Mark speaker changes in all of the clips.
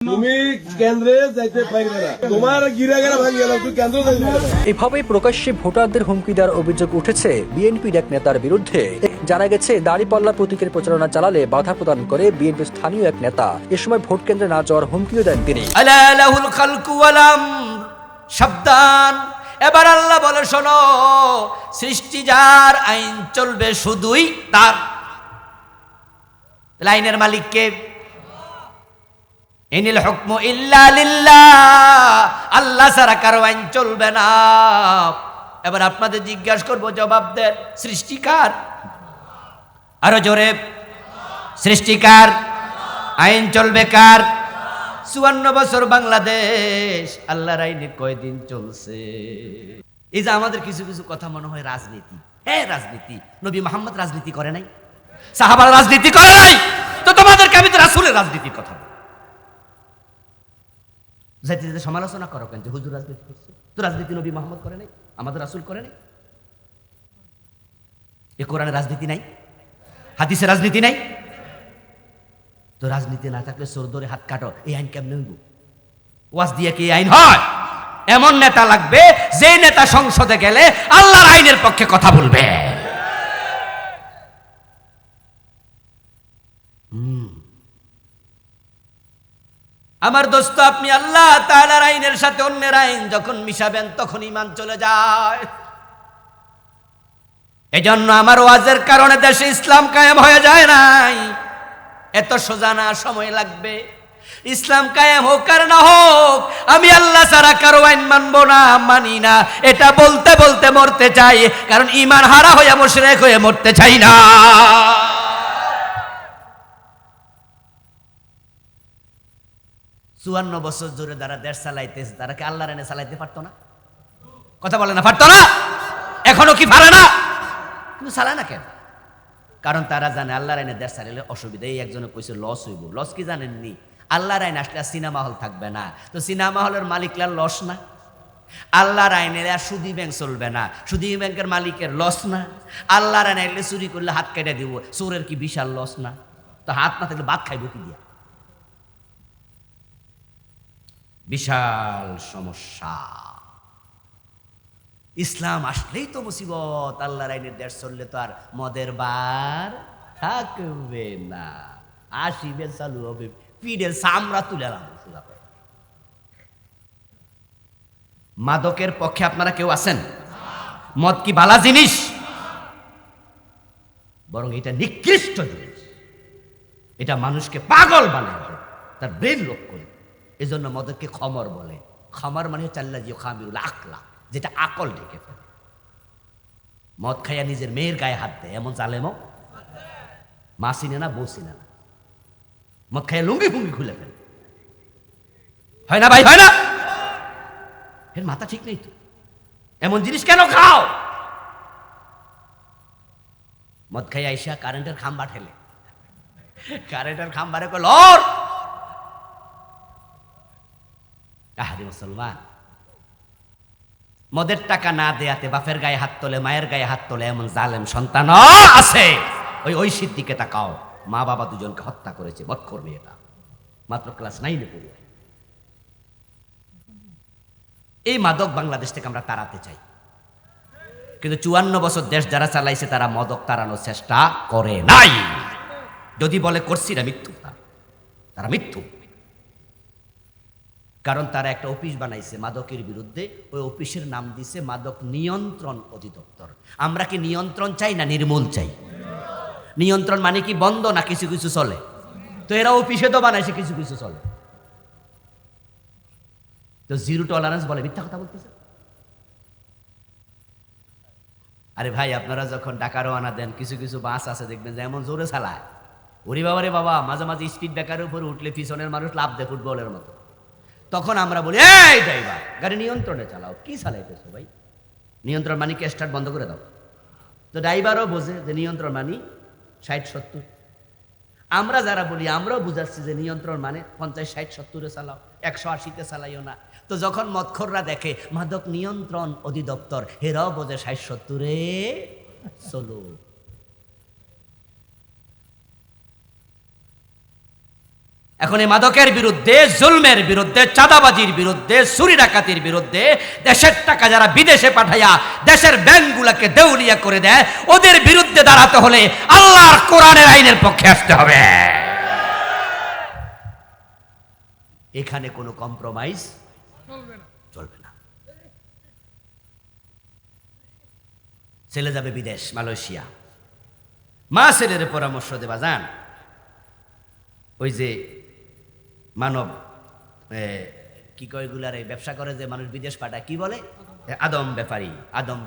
Speaker 1: তুমি কেন্দ্রে যাইতে পারবে না, তোমার গিরাগারা ভাঙিয়ে গেল, তুই কেন্দ্র যাইতে পারবে না।
Speaker 2: এভাবে প্রকাশ্যে ভোটারদের হুমকি দেওয়ার অভিযোগ উঠেছে বিএনপির এক নেতার বিরুদ্ধে। জানা গেছে দাড়িপাল্লা প্রতীকের প্রচারণা চালালে বাধা প্রদান করে বিএনপির স্থানীয় এক নেতা। এ সময় ভোট কেন্দ্রে না যাওয়ার হুমকিও দেন তিনি।
Speaker 3: আলা লাহুল খালকু ওয়াল আমর, সাবধান। এবার আল্লাহ বলে, শোনো, সৃষ্টি যার, আইন চলবে শুধুই তার। আইনের মালিককে, ইনিল হুকমু ইল্লা লিল্লাহ, আল্লাহ ছাড়া কারো আইন চলবে না। এবার আপনাদের জিজ্ঞাসা করবো, জবাব দেন, সৃষ্টিকার? আরো জোরে, সৃষ্টিকার? আইন চলবে কার? 54 বছর বাংলাদেশ আল্লাহর আইনে কয়দিন চলছে? এই যে আমাদের কিছু কিছু কথা মনে হয় রাজনীতি। হ্যাঁ, রাজনীতি। নবী মুহাম্মদ রাজনীতি করে নাই, সাহাবারা রাজনীতি করে নাই, তো তোমাদেরকে আমি তো রাসূলের রাজনীতির কথা বলি। যাইতে যেতে সমালোচনা করো কেন যে হুজুর রাজনীতি করছে? তো রাজনীতি নবী মুহাম্মদ করে নাই, আমাদের রাসূল করে নাই। এ কোরআনে রাজনীতি নাই, হাদিসে রাজনীতি নাই। তো রাজনীতি না থাকলে চোর ধরে হাত কাটো, এই আইন কেমনে হইব? ওয়াজ দিয়ে কি আইন হয়? এমন নেতা লাগবে যে নেতা সংসদে গেলে আল্লাহর আইনের পক্ষে কথা বলবে। আমার দোস্ত, আপনি আল্লাহ তাআলার আইনের সাথে অন্যের আইন যখন মিশাবেন তখন ঈমান চলে যায়। এজন্য আমার ওয়াজের কারণে দেশে ইসলাম কায়েম হয়ে যায় নাই। এত সোজা না, সময় লাগবে। ইসলাম কায়েম হোক আর না হোক, আমি আল্লাহ ছাড়া কারো আইন মানবো না, মানি না। এটা বলতে বলতে মরতে চাই, কারণ ঈমান হারা হয়ে মুশরিক হয়ে মরতে চাই না। 54 বছর ধরে যারা দেশ চালাইতেছে, তারা কি আল্লাহর আইনে চালাইতে পারতো না? কথা বলে না, পারতো না? এখনো কি পারে না? কিন্তু চালায় না কেন? কারণ তারা জানে আল্লাহর আইনে দেশ চালাইলে অসুবিধা। এই একজনে কইছে লস হইব। লস কি জানেননি? আল্লাহর আইন আসলে সিনেমা হল থাকবে না, তো সিনেমা হলের মালিকলার লস না? আল্লাহর আইনে আর সুদী ব্যাংক চলবে না, সুদী ব্যাংকের মালিকের লস না? আল্লাহর আইনে আইলে চুরি করলে হাত কেটে দিব, চোরের কি বিশাল লস না? তো হাত না থাকলে ভাত খাইব কি দিয়া? বিশাল সমস্যা। ইসলাম আসলেই তো মুসিবত। আল্লাহর আইনের দেশ চললে তো আর মদের বার থাকবে না, আসিবে, চালু হবে, পিঠের চামড়া তুলে আনবো। মাদকের পক্ষে আপনারা কেউ আছেন? মদ কি ভালো জিনিস? বরং এটা নিকৃষ্ট জিনিস। এটা মানুষকে পাগল বানায়, তার ব্রেন লোক করে। এজন্য মদকে খমর বলে। খমর মানে চাল্লা জিও খামিরুল আকলা, যেটা আকল ঢেকে ফেলে। মদ খাইয়া নিজের মেয়ের গায়ে হাত দেয়, এমন জালেমও মা চিনে না, বউ চিনে না। মদ খাইয়া লুঙ্গি ফুঙ্গি খুলে ফেলে। হয় না ভাই, হয় না? এর মাথা ঠিক নেই তো। এমন জিনিস কেন খাও? মদ খাইয়া আইসা কারেন্টের খাম্বা ঠেলে, কারেন্টের খাম্বারে কল লর। আহারে মুসলমান, মদের টাকা না দেয়াতে বাপের গায়ে হাত তোলে, মায়ের গায়ে হাত তোলে, এমন জালেম সন্তান আছে। ওই সিদ্দিকে তাকাও, মা বাবা দুজনকে হত্যা করেছে, মদখোর মেয়েটা, মাত্র ক্লাস 9-এ পড়ে। এই মাদক বাংলাদেশ থেকে আমরা তাড়াতে চাই, কিন্তু 54 বছর দেশ যারা চালাইছে তারা মাদক তাড়ানোর চেষ্টা করে নাই। যদি বলে করছি না, মিথ্যু। তারা মিথ্যু। কারণ তারা একটা অফিস বানাইছে মাদকের বিরুদ্ধে। ওই অফিসের নাম দিছে মাদক নিয়ন্ত্রণ অধিদপ্তর। আমরা কি নিয়ন্ত্রণ চাই না নির্মূল চাই? নিয়ন্ত্রণ মানে কি বন্ধ না কিছু কিছু চলে? তো এরা অফিসে তো বানাইছে কিছু কিছু চলে। তো জিরো টলারেন্স বলে, মিথ্যা কথা বলতেছে। আরে ভাই, আপনারা যখন ঢাকা রওনা দেন, কিছু কিছু বাস আছে দেখবেন যে এমন জোরে চালায়, ওরে বাবা রে বাবা, মাঝে মাঝে স্পিড ব্রেকারের উপরে উঠলে পিছনের মানুষ লাফ দেয় ফুটবলের মতো। তখন আমরা বলি, এই ড্রাইভার, গাড়ি নিয়ন্ত্রণে চালাও। কি চালাইতেছো ভাই? নিয়ন্ত্রণ মানি কি স্টার্ট বন্ধ করে দাও। তো ড্রাইভারও বোঝে যে নিয়ন্ত্রণ মানি 60-70। আমরা যারা বলি, আমরাও বুঝাচ্ছি যে নিয়ন্ত্রণ মানে 50-60-70-এ চালাও, 180-তে চালাইও না। তো যখন মদখোররা দেখে মাদক নিয়ন্ত্রণ অধিদপ্তর, হেরাও বোঝে 60-70-এ চলো। এখন এই মাদকের বিরুদ্ধে, জুলমের বিরুদ্ধে, চাঁদাবাজির বিরুদ্ধে, চুরি ডাকাতির বিরুদ্ধে, দেশের টাকা যারা বিদেশে পাঠাইয়া দেশের ব্যাংকগুলোকে দেউলিয়া করে দেয়, ওদের বিরুদ্ধে দাঁড়াতে হলে আল্লাহর কোরআনের আইনের পক্ষে আসতে হবে। এখানে কোনো কম্প্রোমাইজ চলবে না। ছেলে যাবে বিদেশ, মালয়েশিয়া, মা ছেলের পরামর্শ দেবা, যান ওই যে মানব কি কয় এগুলার ব্যবসা করে যে মানুষ বিদেশ পাঠায়, কি বলে, আদম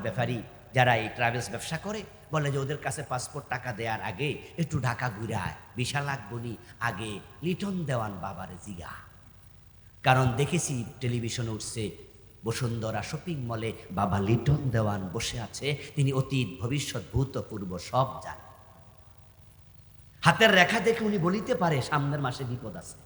Speaker 3: ব্যাপারী যারা এই ট্রাভেলস ব্যবসা করে, বলে যে ওদের কাছে পাসপোর্ট টাকা দেওয়ার আগে একটু ঢাকা ঘুরায়, বিশাল লাগবনি, আগে লিটন দেওয়ান বাবারে জিগা। কারণ দেখেছি টেলিভিশনে উঠছে, বসুন্ধরা শপিং মলে বাবা লিটন দেওয়ান বসে আছে, তিনি অতীত ভবিষ্যৎ ভূতপূর্ব সব জানেন। হাতের রেখা দেখে উনি বলিতে পারে সামনের মাসে বিপদ আছে।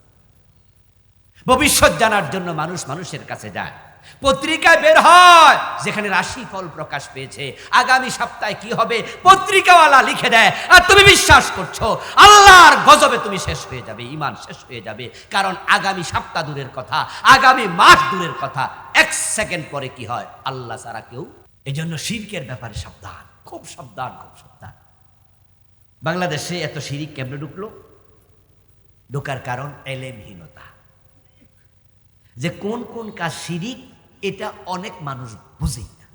Speaker 3: ভবিষ্যৎ জানার জন্য মানুষ মানুষের কাছে যায়, পত্রিকায় বের হয় যেখানে রাশি ফল প্রকাশ পেয়েছে, আগামী সপ্তাহে কি হবে পত্রিকাওয়ালা লিখে দেয়, আর তুমি বিশ্বাস করছো। আল্লাহর গজবে তুমি শেষ হয়ে যাবে, ঈমান শেষ হয়ে যাবে। কারণ আগামী সপ্তাহ দূরের কথা, আগামী মাস দূরের কথা, 1 সেকেন্ড পরে কি হয় আল্লাহ ছাড়া কেউ। এজন্য শিরকের ব্যাপারে সাবধান, খুব সাবধান, খুব সাবধান। বাংলাদেশে এত শিরিক কেমনে ঢুকলো? ঢোকার কারণ এলেমহীনতা। যে কোন কোন কাজ শিরিক এটা অনেক মানুষ বুঝেই না,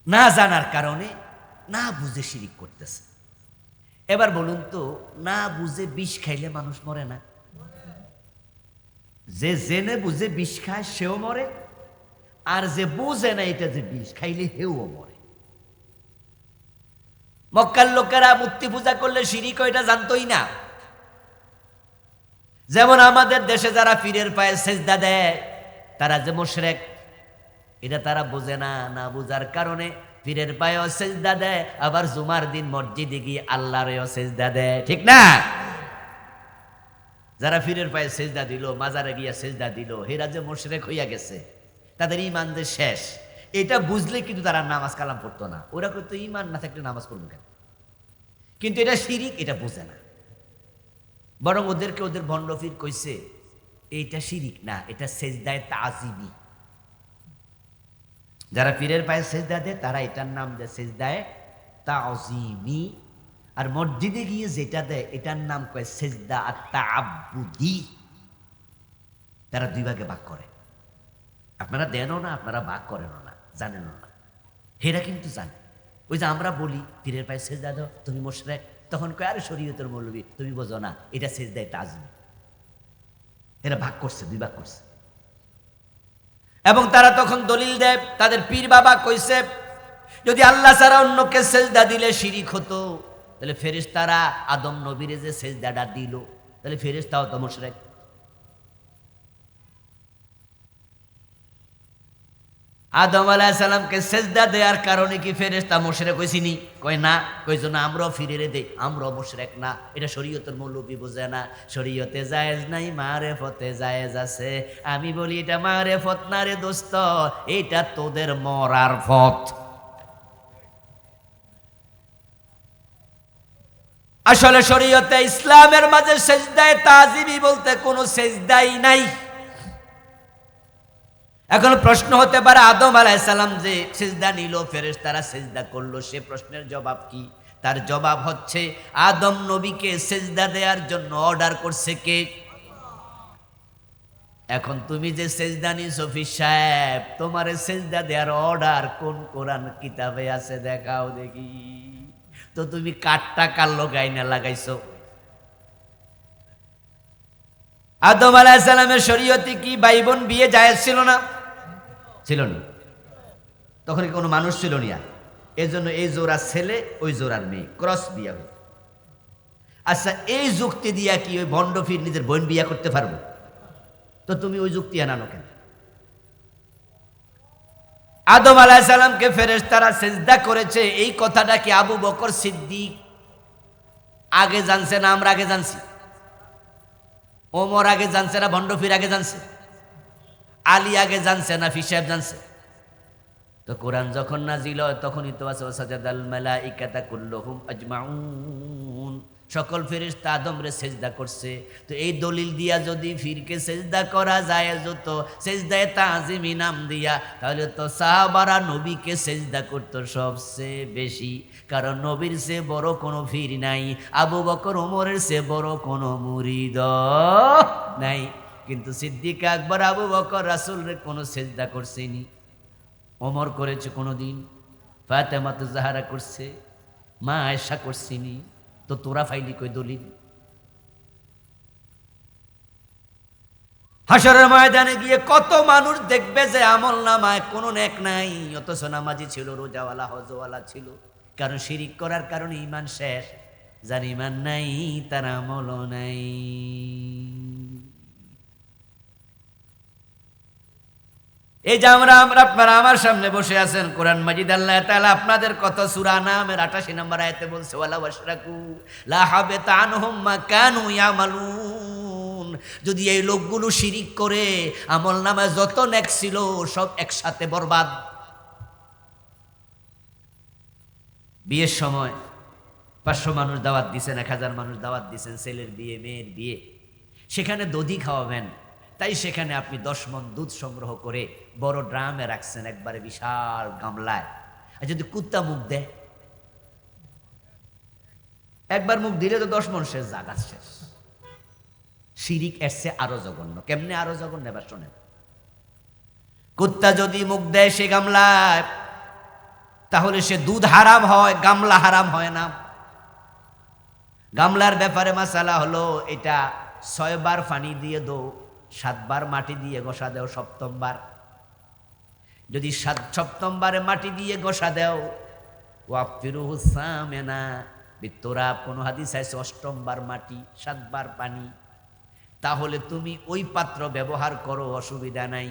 Speaker 3: না জানার কারণে না বুঝে শিরিক করতেছে। এবার বলুন তো, না বুঝে বিষ খাইলে মানুষ মরে না? যে জেনে বুঝে বিষ খায় সেও মরে, আর যে বুঝে না এটা যে বিষ খাইলে হেও মরে। মক্কার লোকেরা মূর্তি পূজা করলে শিরিক এটা জানতোই না। যেমন আমাদের দেশে যারা পীরের পায়ে সেজদা দেয় তারা যে মুশরিক, এটা তারা বোঝে না, না বোঝার কারণে পীরের পায়েও সেজদা দেয়, আবার জুমার দিন মসজিদে গিয়ে আল্লাহরেও সেজদা দেয়, ঠিক না? যারা পীরের পায়ে সেজদা দিল, মাজারে গিয়া সেজদা দিল, হেরা যে মুশরিক হইয়া গেছে, তাদের ঈমান যে শেষ, এটা বুঝলে কিন্তু তারা নামাজ কালাম পড়তো না। ওরা কইতো ঈমান না থাকলে নামাজ পড়বো কেন? কিন্তু এটা শিরিক, এটা বুঝে না। বরং ওদেরকে ওদের ভণ্ডফির কইছে এইটা শিরিক না, এটা সেজদায়ে তাজিমি। যারা পীরের পায়ে সেজদা দেয় তারা এটার নাম দেয় সেজদায়ে তাজিমি, আর মসজিদে গিয়ে যেটা দেয় এটার নাম কয় সেজদা আত-তাআব্বুদি। তারা দুই ভাগে ভাগ করে। আপনারা দেনও না, আপনারা ভাগ করেনও না, জানেনও না। হেরা কিন্তু জানে। ওই যে আমরা বলি পীরের পায়ে সেজদা দাও, তুমি মুশরিক, তখন কয় আরে শরীয়তের মৌলবী, তুমি বোঝো না, এটা সেজদায়ে তাজিমি। এরা ভাগ করছে, দুই ভাগ করছে। এবং তারা তখন দলিল দেয়, তাদের পীর বাবা কইছে যদি আল্লাহ ছাড়া অন্যকে সেজদা দিলে শিরিক হতো, তাহলে ফেরেশতারা আদম নবীরে যে সেজদাটা দিল, তাহলে ফেরেশতাও তো মুশরিক। আদম আলাইহিস সালামকে সেজদা দেওয়ার কারণে কি ফেরেশতা মুশরিক হইছিনি? কয় না। কইছো না আমরাও ফিরে দেই, আমরাও মুশরিক না। এটা শরীয়তের মৌলবী বোঝে না। শরীয়তে জায়েজ নাই, মারেফতে জায়েজ আছে। আমি বলি এটা মারেফত না রে দোস্ত, এটা তোদের মরার পথ। আসলে শরীয়তে ইসলামের মাঝে সেজদায়ে তাজিমি বলতে কোনো সেজদাই নাই। এখন প্রশ্ন হতে পারে আদম আলাইহিস সালাম যে সিজদা নিল, ফেরেশতারা সিজদা করলো, সে প্রশ্নের জবাব কি? তার জবাব হচ্ছে আদম নবীকে সিজদা দেওয়ার জন্য অর্ডার করছে কে? এখন তুমি যে সিজদা নিছো ফির সাহেব, তোমার সিজদা দেওয়ার অর্ডার কোন কোরআন কিতাবে আছে দেখাও দেখি। তো তুমি কাটটা কার লাগাইনা লাগাইছো? আদম আলাইহিস সালামের শরীয়তে কি ভাই বোন বিয়ে জায়েজ ছিল না? ছিল না। তখন কোনো মানুষ ছিল না। এজন্য এই জোড়া ছেলে ওই জোড়ার মেয়ে ক্রস বিয়া হইল। আচ্ছা, এই যুক্তি দিয়া কি ওই ভণ্ডফির নিজের বোন বিয়া করতে পারবো? তো তুমি ওই যুক্তি আনানো কেন? আদম আলাইহিস সালামকে ফেরেশতারা সিজদা করেছে, এই কথাটা কি আবু বকর সিদ্দিক আগে জানছে না আমরা আগে জানছি? ওমর আগে জানছে না ভণ্ডফির আগে জানছে? আলী আগে জানছে না ফির সাহেব জানছে? তো কোরআন যখন নাজিল হয় তখনই তো আছে ওয়াসাজাদাল মালাইকাতা কুল্লুহুম আজমাউন, সকল ফেরেশতা আদমরে সেজদা করছে। তো এই দলিল দিয়া যদি ফিরকে সেজদা করা যায় যত সেজদায়ে তাজিমি নাম দিয়া, তাহলে তো সাহাবারা নবীকে সেজদা করতো সবচেয়ে বেশি, কারণ নবীর সে বড় কোনো ফির নাই, আবু বকর ওমরের সে বড় কোনো মুরিদ নাই। কিন্তু সিদ্দিক আকবর আবু বকর রাসূলের কোনো সেজদা করছেনি, ওমর করেছে কোনোদিন, ফাতেমা তো জাহারা করছে, মা আয়েশা করছিনি। তো তোরা ফাইলি কই দলিল? হাসরের ময়দানে গিয়ে কত মানুষ দেখবে যে আমল নামায় কোনো নেক নাই, অথচ নামাজি ছিল, রোজাওয়ালা, হজওয়ালা ছিল। কারণ শিরিক করার কারণে ঈমান শেষ। যার ঈমান নাই তার আমলও নাই। এই যে আপনারা আমার সামনে বসে আছেন, কোরআন মাজিদ আল্লাহ তাআলা আপনাদের কত সূরা নামের 88 নম্বর আয়াতে বলছে, ওয়ালা ওয়াশরাকু লা হাবিতা আনহুম মা কানু ইয়ামালুন। যদি এই লোকগুলো শিরিক করে আমল নামায় যত নেক ছিল সব একসাথে বরবাদ। বিয়ের সময় 500 মানুষ দাওয়াত দিছেন, 1000 মানুষ দাওয়াত দিছেন, ছেলের বিয়ে, মেয়ের বিয়ে, সেখানে দধি খাওয়াবেন। তাই সেখানে আপনি 10 মণ দুধ সংগ্রহ করে বড় ড্রামে রাখছেন, একবারে বিশাল গামলায়। আর যদি কুত্তা মুখ দেয়, একবার মুখ দিলে তো 10 মণ শেষ, জাগাত শেষ। শিরিক এসছে আরো জঘন্য। কেমনে আরো জঘন্য এবার শোনেন। কুত্তা যদি মুখ দেয় সে গামলায়, তাহলে সে দুধ হারাম হয়, গামলা হারাম হয় না। গামলার ব্যাপারে মাসালা হলো, এটা 6 বার পানি দিয়ে দো, 7 বার মাটি দিয়ে ঘষা দেও, 7ম বার। যদি 7ম বারে মাটি দিয়ে ঘষা দেও, ওয়াফিরুহু সামেনা বিতরা, কোন হাদিস আছে 8ম বার মাটি, 7 বার পানি, তাহলে তুমি ওই পাত্র ব্যবহার করো, অসুবিধা নাই।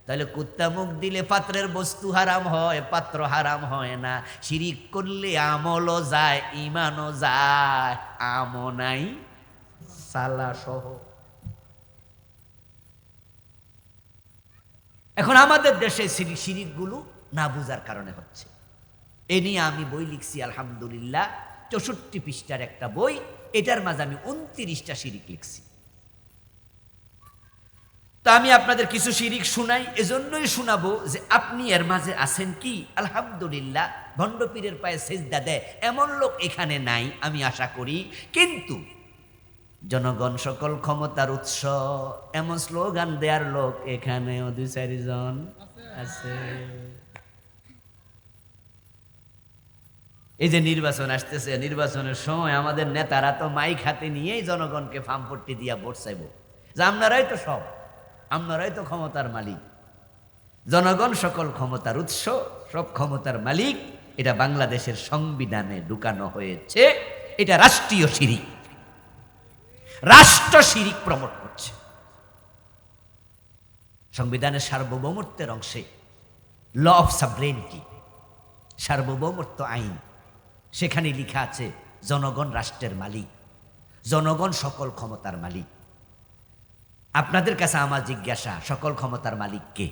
Speaker 3: তাহলে কুত্তা মুখ দিলে পাত্রের বস্তু হারাম হয়, পাত্র হারাম হয় না। শিরিক করলে আমলও যায়, ঈমানও যায়, আমও নাই সালা সহ। এখন আমাদের দেশে শিরিকগুলো না বুঝার কারণে হচ্ছে। এ নিয়ে আমি বই লিখছি আলহামদুলিল্লাহ, 64 পৃষ্ঠার একটা বই। এটার মাঝে আমি 29টা শিরিক লিখছি। তা আমি আপনাদের কিছু শিরিক শুনাই, এজন্যই শোনাবো যে আপনি এর মাঝে আছেন কি। আলহামদুলিল্লাহ, ভণ্ড পীরের পায়ে সেজদা দেয় এমন লোক এখানে নাই আমি আশা করি। কিন্তু জনগণ সকল ক্ষমতার উৎস, এমন স্লোগান দেওয়ার লোক এখানেও 2-4 জন আছে। এই যে নির্বাচন আসতেছে, নির্বাচনের সময় আমাদের নেতারা তো মাইক হাতে নিয়েই জনগণকে ফার্মপট্টি দিয়া ভোট চাইব যে আপনারাই তো সব, আপনারাই তো ক্ষমতার মালিক। জনগণ সকল ক্ষমতার উৎস, সব ক্ষমতার মালিক, এটা বাংলাদেশের সংবিধানে ঢুকানো হয়েছে। এটা রাষ্ট্রীয় শিরিক, রাষ্ট্র শিরিক প্রমোট করছে। সংবিধানের সার্বভৌমত্বের অংশে ল অফ সাবরেনিটি, সার্বভৌমত্ব আইন, সেখানে লেখা আছে জনগণ রাষ্ট্রের মালিক, জনগণ সকল ক্ষমতার মালিক। আপনাদের কাছে আমার জিজ্ঞাসা, সকল ক্ষমতার মালিক কে?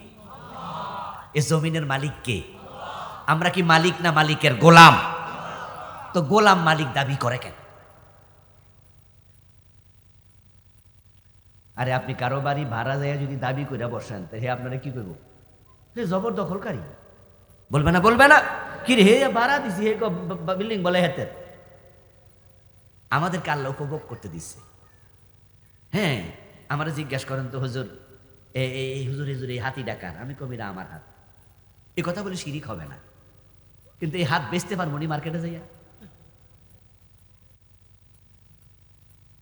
Speaker 3: এ জমিনের মালিক কে? আমরা কি মালিক না মালিকের গোলাম? তো গোলাম মালিক দাবি করে কেন? আরে আপনি কারো বাড়ি ভাড়া যায় যদি দাবি করে বসেন, হে আপনারা কি করবো? হে জবরদখলকারী বলবে না, বলবে না কি রে, হে ভাড়া দিছি, হে বিল্ডিং বলে হেতে। আমাদেরকে আল্লাহ উপভোগ করতে দিচ্ছে। হ্যাঁ, আমরা জিজ্ঞাসা করেন তো হুজুর, এই হুজুর এই হাতি ডাকার, আমি কবিরা আমার হাত, এই কথা বলে শিরিক হবে না। কিন্তু এই হাত বেচতে পারবো নি মার্কেটে যাইয়া?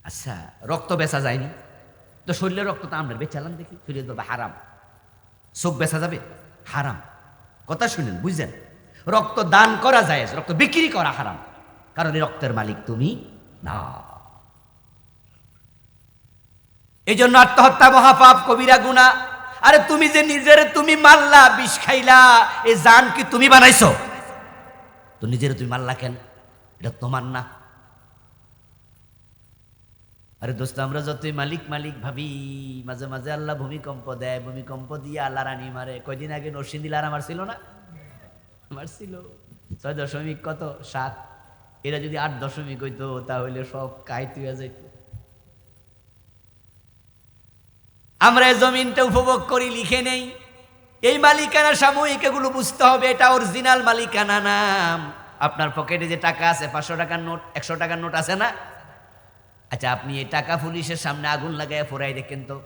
Speaker 3: আচ্ছা, রক্ত বেচা যায়নি তো শরীরের রক্ত তো আমরা বেচালাম, দেখি শরীরে ধরবে হারাম। চোখ বেচা যাবে? হারাম। কথা শুনেন, বুঝলেন? রক্ত দান করা যায়, রক্ত বিক্রি করা হারাম, কারণ এই রক্তের মালিক তুমি না। এই জন্য আত্মহত্যা মহাপাপ, কবিরা গুনাহ। আরে তুমি যে নিজের তুমি মারলা, বিষ খাইলা, এই জান কি তুমি বানাইছো? তো নিজের তুমি মারলা কেন? এটা তোমার না। আরে দোস্ত, আমরা যতই মালিক মালিক ভাবি, মাঝে মাঝে আল্লাহ ভূমিকম্প দেয়, ভূমিকম্প দিয়ে আল্লাহ রানী মারে। কয়দিন আগে নরসিংদী লারা মারছিল না? মারছিল 6.7 এরা যদি 8 হইতো তাহলে সব কাইত হয়ে যাইত। আমরা এই জমিনটা উপভোগ করি, লিখে নেই। এই মালিকানা সাময়িক, এগুলো বুঝতে হবে, এটা অরিজিনাল মালিকানা নাম। আপনার পকেটে যে টাকা আছে, 500 টাকার নোট, 100 টাকার নোট আছে না? আচ্ছা, আপনি এই টাকা পুলিশের সামনে আগুন লাগায় ফোরাই দেখেন তো,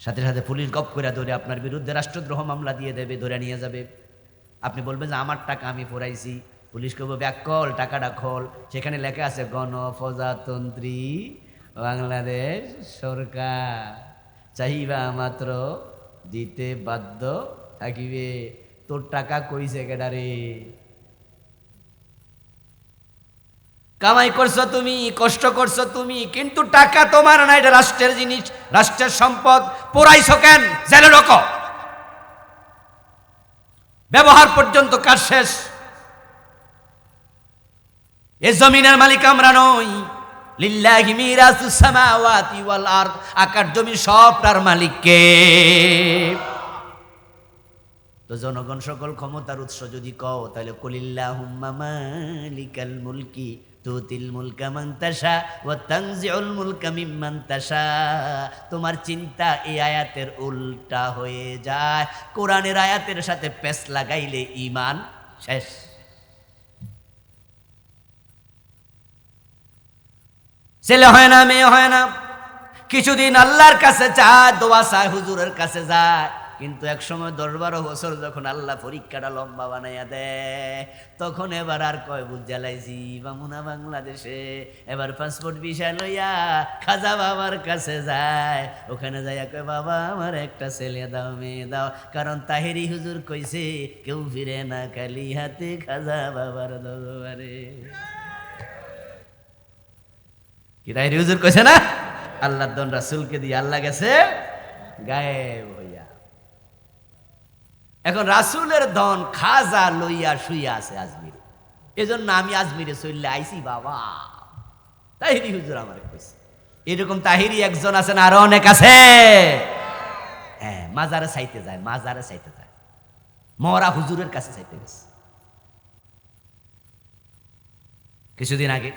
Speaker 3: সাথে সাথে পুলিশ গপ করে ধরে আপনার বিরুদ্ধে রাষ্ট্রদ্রোহ মামলা দিয়ে দেবে, ধরে নিয়ে যাবে। আপনি বলবেন যে আমার টাকা আমি ফোরাইছি, পুলিশ কব ব্যাক কল, টাকাটা খোল। সেখানে লেখা আছে গণপ্রজাতন্ত্রী বাংলাদেশ সরকার চাহিবা মাত্র দিতে বাধ্য থাকিবে। তোর টাকা কইছে কেডারে? কামাই করছো তুমি, কষ্ট করছো তুমি, কিন্তু টাকা তোমার না, এটা রাষ্ট্রের জিনিস, রাষ্ট্রের সম্পদ। পোড়াইছো কেন? জেলে ঢোকো। ব্যবহার পর্যন্ত কাজ শেষ। এ জমিনের মালিক আমরা নই। লিল্লাহি মিরাসুস সামাওয়াতি ওয়াল আরদ, আকাশ জমি সব তার মালিক কে? তো জনগণ সকল ক্ষমতার উৎস যদি কও, তাহলে কুলিল্লাহুম্মা মালিকাল মুলকি তুতিল মুলকা মান তাশা ওয়া তানজিউল মুলকা মিম্মান তাশা। তোমার চিন্তা এই আয়াতের উল্টা হয়ে যায়। কোরআনের আয়াতের সাথে পেশ লাগাইলে ঈমান শেষ। ছেলে হয় না, মেয়ে হয় না, কিছুদিন আল্লাহর কাছে চায়, দোয়া চায়, হুজুরের কাছে যায়, কিন্তু এক সময় 10-12 বছর যখন আল্লাহ পরীক্ষাটা লম্বা বানাইয়া দেয়, তখন এবার আর কয় বুঝ জ্বালাইছি বামুনা বাংলাদেশে। এবার পাসপোর্ট ভিসা লইয়া খাজা বাবার কাছে যায়। ওখানে যাইয়া কয় বাবা আমার একটা ছেলে দাও, মেয়ে দাও, কারণ তাহেরি হুজুর কইছে কেউ ফিরে না খালি হাতে খাজা বাবার দরবারে। কি তাহেরি হুজুর কইছে না? আল্লাহর দন রাসূলকে দিয়ে আল্লাহ গেছে গায়েব হইয়া। এখন রাসূলের ধন খাজা লইয়া শুইয়া আছে আজমিরে। এজন্য আমি আজমিরে চললে আইছি বাবা। তাহিরি হুজুর আমার কইছে। এরকম তাহিরি একজন আছেন, আরো অনেক আছে। হ্যাঁ, মাজারে চাইতে যায়, মাজারে চাইতে যায়, মরা হুজুরের কাছে চাইতে গেছে। কিছুদিন আগে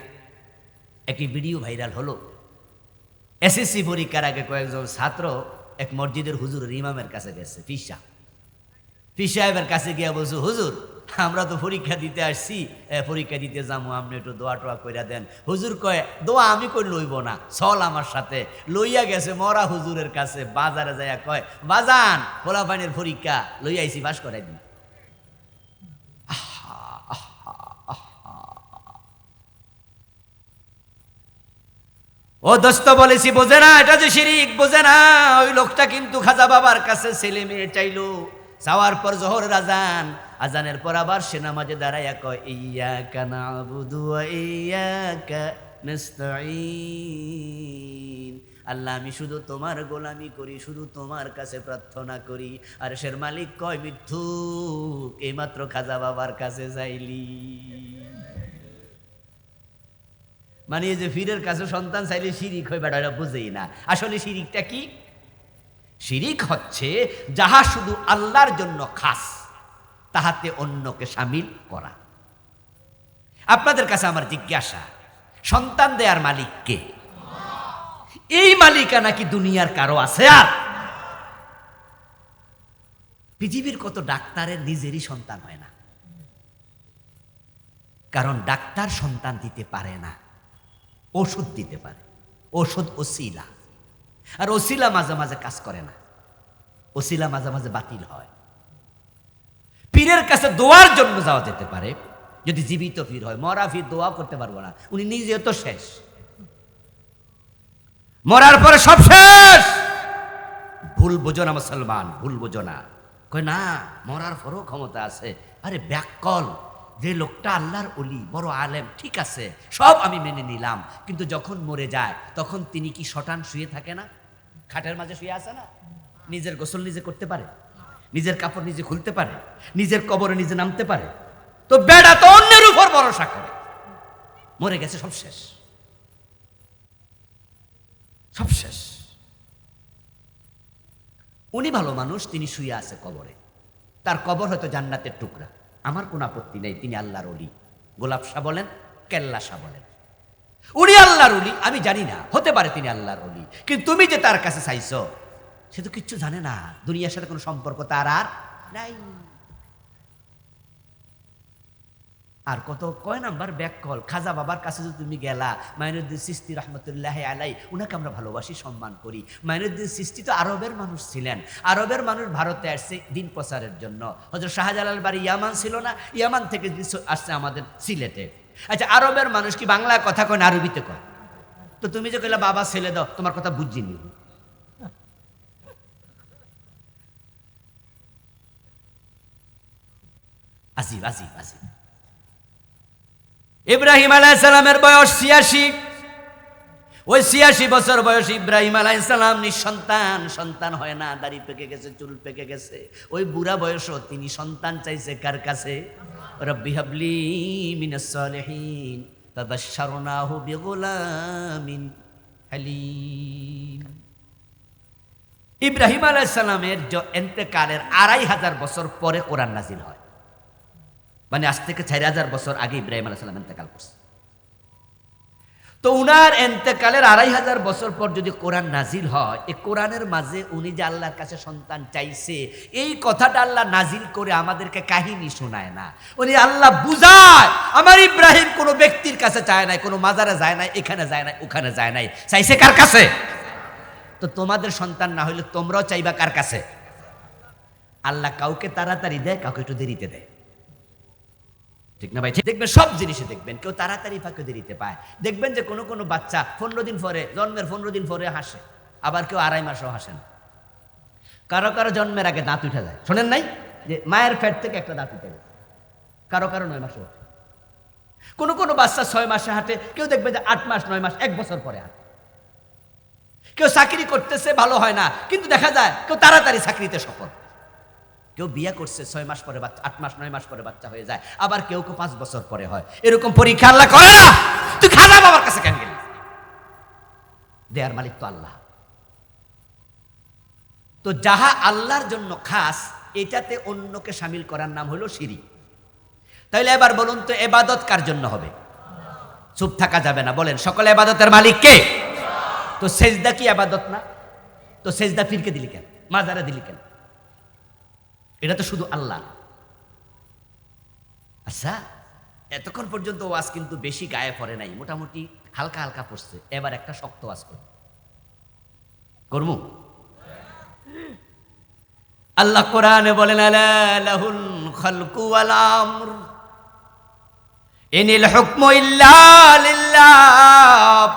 Speaker 3: একটি ভিডিও ভাইরাল হলো। এসএসসি পরীক্ষার আগে কয়েকজন ছাত্র এক মসজিদের হুজুরের ইমামের কাছে গেছে। পীর সাহেবের কাছে গিয়া বলছো, হুজুর আমরা তো পরীক্ষা দিতে আসছি, পরীক্ষা দিতে যাবো, আপনি একটু দোয়া টোয়া কইরা দেন। হুজুর কয় দোয়া আমি কই লইব না, চল আমার সাথে। লইয়া গেছে মরা হুজুরের কাছে। বাজারে যাইয়া কয় বাজান পোলাপানির পরীক্ষা লইয়া আইছি, পাস করাই দিন। ও দোস্ত বলেছি বোঝে না, এটা যে শিরিক, বোঝে না। ওই লোকটা কিন্তু খাজা বাবার কাছে ছেলে মেয়ে চাইলো, চাওয়ার পর জোহরের আজান, আজানের পর আবার সে নামাজে দাঁড়াইয়া কয় ইয়্যাকা না'বুদু ওয়া ইয়্যাকা নাস্তাঈন। আল্লাহ আমি শুধু তোমার গোলামি করি, শুধু তোমার কাছে প্রার্থনা করি। আর সের মালিক কয় মিথ্যুক, এইমাত্র খাজা বাবার কাছে যাইলি। মানে এই যে পীরের কাছে সন্তান চাইলে শিরিক হয়, বেটা বুঝেই না। আসলে শিরিকটা কি? শিরিক হচ্ছে যাহা শুধু আল্লাহর জন্য খাস, তাহাতে অন্যকে শামিল করা। আপনাদের কাছে আমার জিজ্ঞাসা, সন্তান দেয়ার মালিক কে? এই মালিকানা কি দুনিয়ার কারো আছে? আর পৃথিবীর কত ডাক্তারের নিজেরই সন্তান হয় না, কারণ ডাক্তার সন্তান দিতে পারে না, ওষুধ দিতে পারে। ওষুধ ওসিলা, আর ওসিলা মাঝে মাঝে কাজ করে না, ওসিলা মাঝে মাঝে বাতিল হয়। পীরের কাছে দোয়ার জন্য যাওয়া যেতে পারে যদি জীবিত পীর হয়, মরা পীর দোয়া করতে পারবো না, উনি নিজে তো শেষ, মরার পরে সব শেষ। ভুল বোঝো না মুসলমান, ভুল বোঝো না। কই না, মরার পরও ক্ষমতা আছে। আরে ব্যাককল, যে লোকটা আল্লাহর ওলি, বড় আলেম, ঠিক আছে, সব আমি মেনে নিলাম, কিন্তু যখন মরে যায় তখন তিনি কি শটান শুয়ে থাকে না? খাটের মাঝে শুয়ে আছে না? নিজের গোসল নিজে করতে পারে, নিজের কাপড় নিজে খুলতে পারে, নিজের কবরে নিজে নামতে পারে। তো বেড়া তো অন্যের উপর ভরসা করে। মরে গেছে, সব শেষ, সব শেষ। উনি ভালো মানুষ, তিনি শুয়ে আছে কবরে, তার কবর হয়তো জান্নাতের টুকরা, আমার কোনো আপত্তি নেই, তিনি আল্লাহর ওলি। গোলাপ শাহ বলেন, কেল্লা শাহ বলেন, উনি আল্লাহর ওলি। আমি জানি না, হতে পারে তিনি আল্লাহর ওলি, কিন্তু তুমি যে তার কাছে চাইছো, সে তো কিচ্ছু জানে না, দুনিয়ার সাথে কোনো সম্পর্ক তার আর নাই। আর কত কয় নাম্বার ব্যাক কল, খাজা বাবার কাছে যদি তুমি গেলা, মাইনুদ্দিন চিশতি রহমতুল্লাহ আলাই, উনাকে আমরা ভালোবাসি, সম্মান করি। মাইনুদ্দিন চিশতি তো আরবের মানুষ ছিলেন, আরবের মানুষ ভারতে আসছে দিন প্রচারের জন্য। হযরত শাহজালাল বাড়ি ইয়ামান ছিল না, ইয়ামান থেকে আসছে আমাদের সিলেটে। আচ্ছা, আরবের মানুষ কি বাংলায় কথা কয় না আরবিতে কয়? তো তুমি যে কইলা বাবা ছেলে দাও, তোমার কথা বুঝিনি। আজিব আজিব আজিব। ইব্রাহিম আলাইহিস সালামের বয়স ৮৬। ওই ৮৬ বছর বয়স ইব্রাহিম আলাইহিস সালাম নিঃসন্তান, সন্তান হয় না, দাড়ি পেকে গেছে, চুল পেকে গেছে। ওই বুড়া বয়সও তিনি সন্তান চাইছে কার কাছে? রব্বি হাবলি মিনাস সালিহিন ফাবাশশারনাহু বিগুলামিন হালিম। ইব্রাহিম আলাইহিস সালামের ইন্তেকালের ২৫০০ বছর পরে কোরআন নাজিল হয়। মানে আজ থেকে ৪০০০ বছর আগে ইব্রাহিম আলাইহিস সালাম ইন্তেকাল করছে। তো উনার ইন্তেকালের ২৫০০ বছর পর যদি কোরআন নাজিল হয়, এই কোরআনের মাঝে উনি যে আল্লাহর কাছে সন্তান চাইছে, এই কথাটা আল্লাহ নাজিল করে আমাদেরকে কাহিনী শোনায় না। উনি আল্লাহ বুঝায়, আমার ইব্রাহিম কোনো ব্যক্তির কাছে চায় নাই, কোনো মাজারে যায় নাই, এখানে যায় নাই, ওখানে যায় নাই, চাইছে কার কাছে? তো তোমাদের সন্তান না হইলে তোমরাও চাইবা কার কাছে? আল্লাহ কাউকে তাড়াতাড়ি দেয়, কাউকে একটু দেরিতে দেয়, ঠিক না ভাই? দেখবেন সব জিনিসে দেখবেন কেউ তাড়াতাড়ি পায়, কেউ দেরিতে পায়। দেখবেন যে কোনো কোনো বাচ্চা ১৫ দিন পরে, জন্মের ১৫ দিন পরে হাসে, আবার কেউ ২.৫ মাসও হাসেন। কারো কারো জন্মের আগে দাঁত উঠে যায়, শোনেন নাই যে মায়ের পেট থেকে একটা দাঁত উঠে গেছে? কারো কারো ৯ মাসে ওঠে। কোনো কোনো বাচ্চা ৬ মাসে হাঁটে, কেউ দেখবে যে ৮ মাস, ৯ মাস, ১ বছর পরে হাঁটে। কেউ চাকরি করতেছে, ভালো হয় না, কিন্তু দেখা যায় কেউ তাড়াতাড়ি চাকরিতে সফল। কেউ বিয়ে করছে ৬ মাস পরে বাচ্চা, ৮ মাস ৯ মাস পরে বাচ্চা হয়ে যায়, আবার কেউ ৫ বছর পরে হয়। এরকম পরীক্ষা আল্লাহ করে না। তুই খাজা বাবার কাছে কেন গেলি? দেয়ার মালিক তো আল্লাহ। তো যাহা আল্লাহর জন্য খাস, এটাতে অন্যকে শামিল করার নাম হলো শিরক। তাইলে এবার বলুন তো, ইবাদত কার জন্য হবে? চুপ থাকা যাবে না, বলেন সকল ইবাদতের মালিক কে? তো সেজদা কি ইবাদত না? তো সেজদা ফিরকে দিলি কেন, মাজারে দিলি কেন? এটা তো শুধু আল্লাহ। আচ্ছা, এতক্ষণ পর্যন্ত ওয়াজ কিন্তু বেশি গায়ে পড়ে নাই, মোটামুটি হালকা হালকা পড়ছে। এবার একটা শক্ত ওয়াজ করবো। আল্লাহ কোরআনে বলেন, আলা লাহুল খালকু ওয়াল আমর ইনিল হুকমু ইল্লা লিল্লাহ।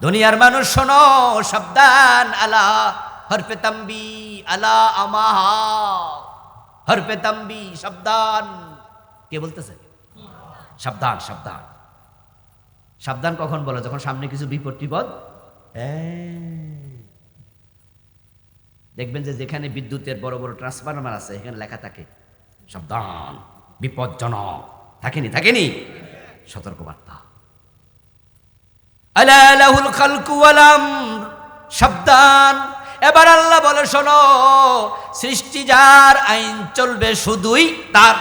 Speaker 3: দুনিয়ার মানুষ শোনো, সাবধান। আলা হরফে তাম্বি, আলা আমাহা, হরফে তাম্বি, সাবধান। কে বলতেছে? সাবধান সাবধান। সাবধান কখন বলে? যখন সামনে কিছু বিপদ টিপদ। দেখবেন যে যেখানে বিদ্যুতের বড় বড় ট্রান্সফরমার আছে, এখানে লেখা থাকে সাবধান, বিপজ্জনক। থাকেনি? থাকেনি? সতর্কবার্তা। আলা লাহুল খালকু ওয়াল আমর, সাবধান। এবার আল্লাহ বলে, শোনো, সৃষ্টি যার, আইন চলবে শুধুই তার।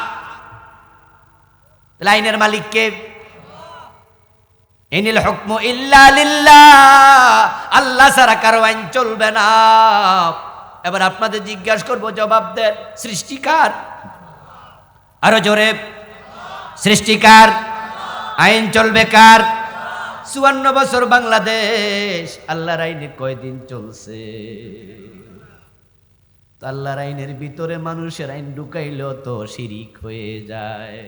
Speaker 3: আইনের মালিক কে? ইনিল হুকমু ইল্লা লিল্লাহ। আল্লাহ ছাড়া কারো আইন চলবে না। এবার আপনাদের জিজ্ঞাসা করবো, জবাব দেন, সৃষ্টিকার? আরো জোরে, সৃষ্টিকার। আইন চলবে কার? ৫৪ বছর বাংলাদেশ আল্লাহর আইনে কয়দিন চলছে? তো আল্লাহর আইনের ভিতরে মানুষের আইন ঢুকাইলেও তো শিরিক হয়ে যায়।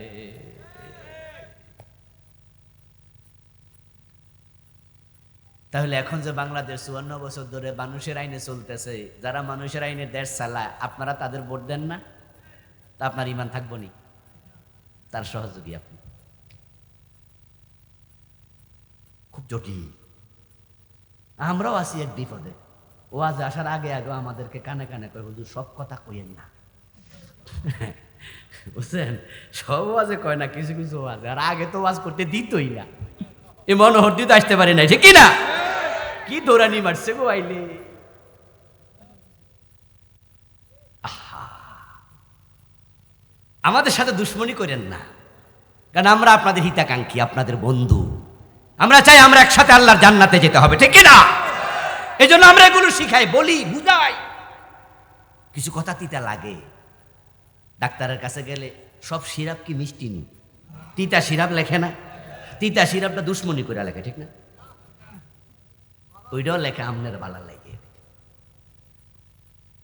Speaker 3: তাহলে এখন যে বাংলাদেশ ৫৪ বছর ধরে মানুষের আইনে চলতেছে, যারা মানুষের আইনে দেশ চালায়, আপনারা তাদের ভোট দেন না? তা আপনার ইমান থাকবো নি? তার সহযোগী আপনি। খুব জটিল। আমরাও আছি এক বিপদে। ওয়াজ আসার আগে আগে আমাদেরকে কানে কানে কয়, হুজুর সব কথা কইেন না। বুঝছেন? সব ওয়াজে কয় না, কিছু কিছু ওয়াজে। আর আগে তো ওয়াজ করতে দিতই না, এ মনোহর দিতে আসতে পারি না, ঠিক না? কি দৌড়ানি মারছে গো আইলে। আমাদের সাথে দুশ্মনী করেন না, কারণ আমরা আপনাদের হিতাকাঙ্ক্ষী, আপনাদের বন্ধু। আমরা চাই আমরা একসাথে আল্লাহর জান্নাতে যেতে হবে, ঠিক কিনা? এই জন্য আমরা এগুলো শিখাই, বলি, বুঝাই। কিছু কথা তিতা লাগে। ডাক্তারের কাছে গেলে সব সিরাপ কি মিষ্টি নি? তিতা সিরাপ লেখে না? তিতা সিরাপটা দুশ্মনী করে লেখে, ঠিক না? ওইটাও লেখে আমনের ভালো লাগে।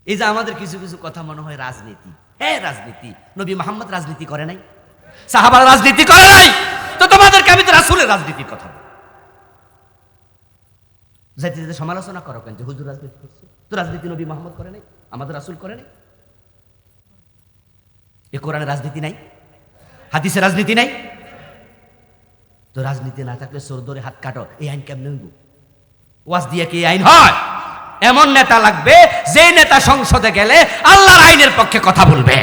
Speaker 3: এই যে আমাদের কিছু কিছু কথা মনে হয় রাজনীতি। হ্যাঁ, রাজনীতি। নবী মুহাম্মদ রাজনীতি করে নাই, সাহাবারা রাজনীতি করে নাই, তো তোমাদেরকে আমি তো রাসূলের রাজনীতির কথা বলি। যাইতে যেতে সমালোচনা করো কেন যে হুজুর রাজনীতি করছে? তো রাজনীতি নবী মুহাম্মদ করে নাই, আমাদের রাসূল করে নাই। এ কোরআনে রাজনীতি নাই, হাদিসে রাজনীতি নাই। তো রাজনীতি না থাকলে চোর ধরে হাত কাটো, এই আইন কেমনে হইব? ওয়াজ দিয়ে কি আইন হয়? এমন নেতা লাগবে যে নেতা সংসদে গেলে আল্লাহর আইনের পক্ষে কথা বলবে।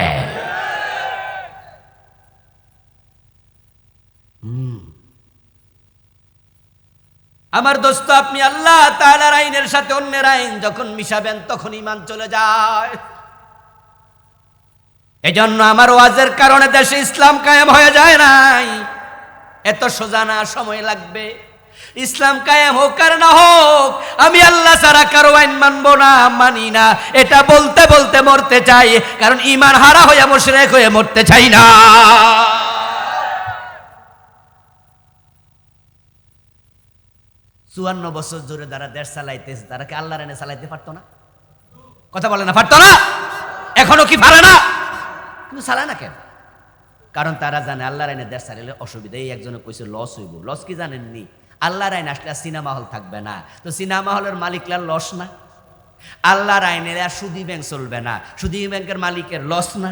Speaker 3: আমার দোস্ত, আপনি আল্লাহ তাআলার আইনের সাথে অন্যের আইন যখন মিশাবেন তখন ঈমান চলে যায়। এজন্য আমার ওয়াজের কারণে দেশে ইসলাম কায়েম হয়ে যায় নাই। এত সোজা না, সময় লাগবে। ইসলাম কায়েম হোক আর না হোক, আমি আল্লাহ ছাড়া কারো আইন মানবো না, মানি না। এটা বলতে বলতে মরতে চাই, কারণ ঈমান হারা হয়ে মুশরিক হয়ে মরতে চাই না। 54 বছর ধরে যারা দেশ চালাইতেছে তারা কি আল্লাহর আইনে চালাইতে পারতো না? কথা বলে না, পারতো না? এখনো কি পারে না? কিন্তু চালায় না কেন? কারণ তারা জানে আল্লাহর আইনে দেশ চালাইলে অসুবিধা। এই একজনে কইছে লস হইব। লস কি জানেননি? আল্লাহর আইন আসলে সিনেমা হল থাকবে না, তো সিনেমা হলের মালিকরা লস না? আল্লাহর আইনে আর সুদী ব্যাংক চলবে না, সুদী ব্যাংকের মালিকের লস না?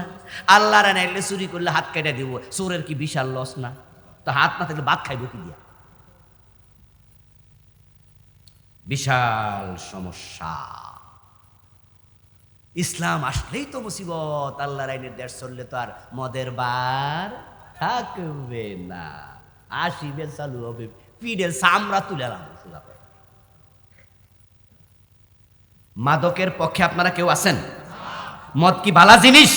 Speaker 3: আল্লাহর আইনে আইলে চুরি করলে হাত কেটে দিব, চোরের কি বিশাল লস না? তো হাত না থাকলে ভাত খাইব কি দিয়া? বিশাল সমস্যা। ইসলাম আসলেই তো মুসিবত। আল্লাহর আইনের দেশ চললে তো আর মদের বার থাকবে না, আসিবে চালু হবে, পিঠের চামড়া তুলে রাখবো। মাদকের পক্ষে আপনারা কেউ আছেন? মদ কি ভালো জিনিস?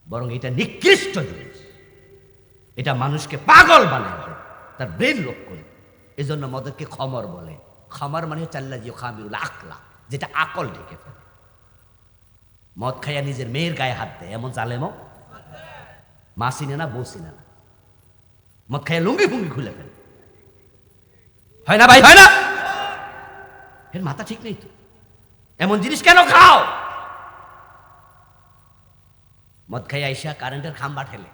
Speaker 3: বরং এটা নিকৃষ্ট জিনিস। এটা মানুষকে পাগল বানায়, তার ব্রেন লোক করে। এই জন্য মদকে খমর বলে। খমর মানে হচ্ছে আল্লাযী ইউখামিরুল আকলা, যেটা আকল ঢেকে ফেলে। মদ খাইয়া নিজের মেয়ের গায়ে হাত দেয়, এমন জালেমও মা চিনে না, বউ চিনে না। মদ খাইয়া লুঙ্গি ফুঙ্গি খুলে ফেলে। হয় না ভাই, হয় না? এর মাথা ঠিক নেই তো। এমন জিনিস কেন খাও? মদ খাইয়া আইসা কারেন্টের খাম্বা ঠেলে,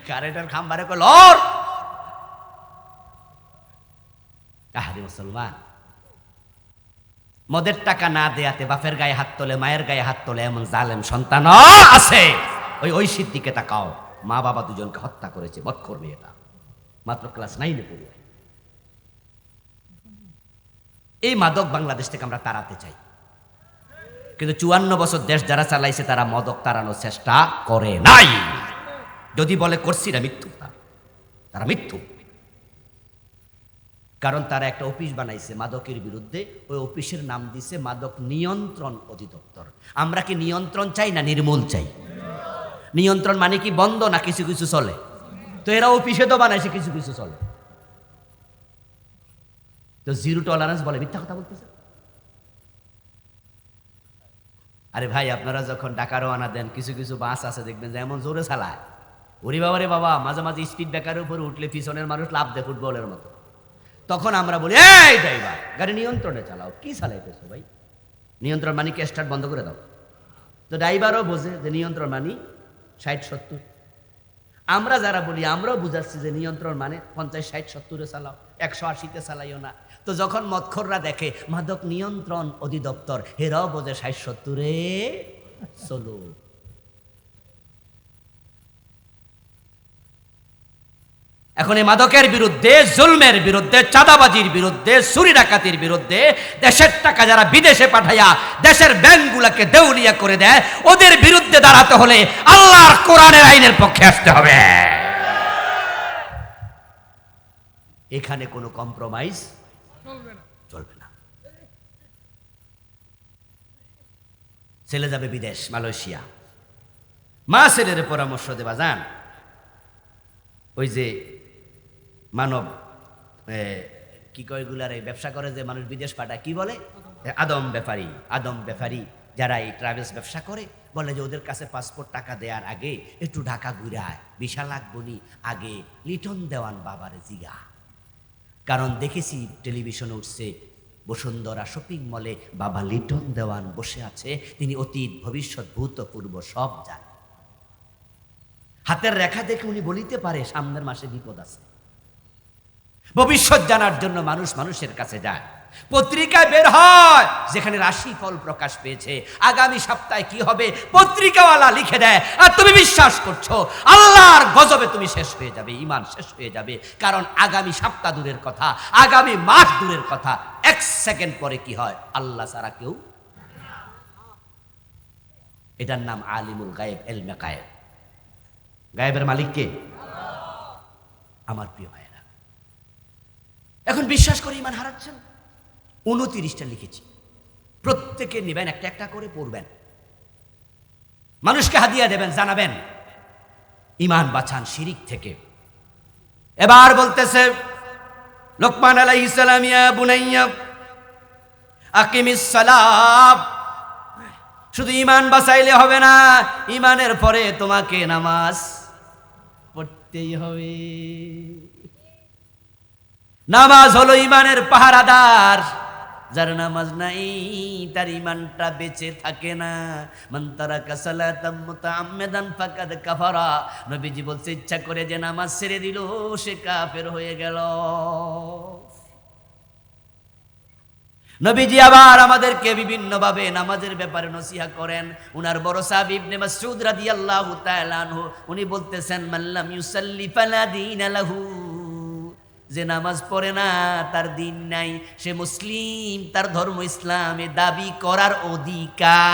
Speaker 3: কারেন্টের খাম্বারে কয় লর। আহারে মুসলমান, মদের টাকা না দেয়াতে বাপের গায়ে হাত তোলে, মায়ের গায়ে হাত তোলে এমন জালেম সন্তান আছে। ওই সিদ্দিকে তাকাও, মা বাবা দুজনকে হত্যা করেছে মদখোর মেয়েটা, মাত্র ক্লাস 9-এ পড়ে। এই মাদক বাংলাদেশ থেকে আমরা তাড়াতে চাই, কিন্তু 54 বছর দেশ যারা চালাইছে তারা মাদক তাড়ানোর চেষ্টা করে নাই। যদি বলে করছি না, মিথ্যু। তারা মিথ্যু। কারণ তারা একটা অফিস বানাইছে মাদকের বিরুদ্ধে, ওই অফিসের নাম দিছে মাদক নিয়ন্ত্রণ অধিদপ্তর। আমরা কি নিয়ন্ত্রণ চাই না নির্মূল চাই? নিয়ন্ত্রণ মানে কি বন্ধ না কিছু কিছু চলে? তো এরা অফিসে তো বানাইছে কিছু কিছু চলে। তো জিরো টলারেন্স বলে, মিথ্যা কথা বলতেছে। আরে ভাই, আপনারা যখন ঢাকা রওনা দেন, কিছু কিছু বাস আছে দেখবেন যে এমন জোরে চালায়, ওরে বাবা রে বাবা, মাঝে মাঝে স্পিড ব্রেকারের উপরে উঠলে পিছনের মানুষ লাফ দেয় ফুটবলের মতো। তখন আমরা বলি, এই ড্রাইভার, গাড়ি নিয়ন্ত্রণে চালাও। কি চালাইতেছো ভাই? নিয়ন্ত্রণ মানি কি স্টার্ট বন্ধ করে দাও। তো ড্রাইভারও বোঝে যে নিয়ন্ত্রণ মানি 60-70। আমরা যারা বলি, আমরাও বুঝাচ্ছি যে নিয়ন্ত্রণ মানে 50-60-70-এ চালাও, 180-তে চালাইও না। তো যখন মদখোররা দেখে মাদক নিয়ন্ত্রণ অধিদপ্তর, হেরাও বোঝে 60-70-এ চলো। এখন এই মাদকের বিরুদ্ধে, জুলমের বিরুদ্ধে, চাঁদাবাজির বিরুদ্ধে, চুরি ডাকাতির বিরুদ্ধে, দেশের টাকা যারা বিদেশে পাঠাইয়া দেশের ব্যাংকগুলোকে দেউলিয়া করে দেয়, ওদের বিরুদ্ধে দাঁড়াতে হলে আল্লাহর কোরআনের আইনের পক্ষে আসতে হবে। এখানে কোনো কম্প্রোমাইজ চলবে না। ছেলে যাবে বিদেশ, মালয়েশিয়া, মা ছেলের পরামর্শ দেবা যান, ওই যে মানব কি কয় গুলার এই ব্যবসা করে যে মানুষ বিদেশ পাঠায়, কি বলে, আদম ব্যাপারী যারা এই ট্রাভেলস ব্যবসা করে, বলে যে ওদের কাছে পাসপোর্ট টাকা দেওয়ার আগে একটু ঢাকা ঘুরায়, বিশাল লাগবনি, আগে লিটন দেওয়ান বাবারে জিগা। কারণ দেখেছি টেলিভিশনে উঠছে বসুন্ধরা শপিং মলে বাবা লিটন দেওয়ান বসে আছে, তিনি অতীত ভবিষ্যৎ ভূতপূর্ব সব জানেন। হাতের রেখা দেখে উনি বলিতে পারে সামনের মাসে বিপদ আছে। ভবিষ্যৎ জানার জন্য মানুষ মানুষের কাছে যায়, পত্রিকায় বের হয় যেখানে রাশি ফল প্রকাশ পেয়েছে, আগামী সপ্তাহে কি হবে পত্রিকাওয়ালা লিখে দেয়, আর তুমি বিশ্বাস করছো। আল্লাহর গজবে তুমি শেষ হয়ে যাবে, ঈমান শেষ হয়ে যাবে। কারণ আগামী সপ্তাহ দূরের কথা, আগামী মাস দূরের কথা, 1 সেকেন্ড পরে কি হয় আল্লাহ ছাড়া কেউ। এটার নাম আলিমুল গায়েব, ইলমে গায়েব। গায়েবের মালিক কে? আমার প্রিয় ভাইয়েরা, এখন বিশ্বাস করে ঈমান হারাচ্ছেন। 29টা লিখেছি, প্রত্যেকে নেবেন, একটা একটা করে পড়বেন, মানুষকে হাদিয়া দেবেন, জানাবেন ঈমান বাঁচান শিরিক থেকে। এবার বলতেছে লোকমান আলাইহিস সালাম, ইয়া বুনাইয়া আকিমিস সালাত। শুধু ঈমান বাঁচাইলে হবে না, ঈমানের পরে তোমাকে নামাজ পড়তেই হবে। নামাজ হলো ঈমানের পাহারাদার, যার নামাজ নাই তার ঈমানটা বেঁচে থাকে না। মান তারাকা সালাতাম মুতাআম্মিদান ফাকাদ কাফারা। নবীজি বলছে ইচ্ছা করে যে নামাজ ছেড়ে দিল সে কাফের হয়ে গেল। নবীজি আবার আমাদেরকে বিভিন্নভাবে নামাজের ব্যাপারে নসিহত করেন। উনার বড় সাহাবী ইবনে মাসউদ রাদিয়াল্লাহু তাআলা আনহু উনি বলতেছেন, মাল্লাম ইউসাল্লি ফালা দীনা লাহু। যে নামাজ পড়ে না তার দিন নাই, সে মুসলিম, তার ধর্ম ইসলামে দাবি করার অধিকার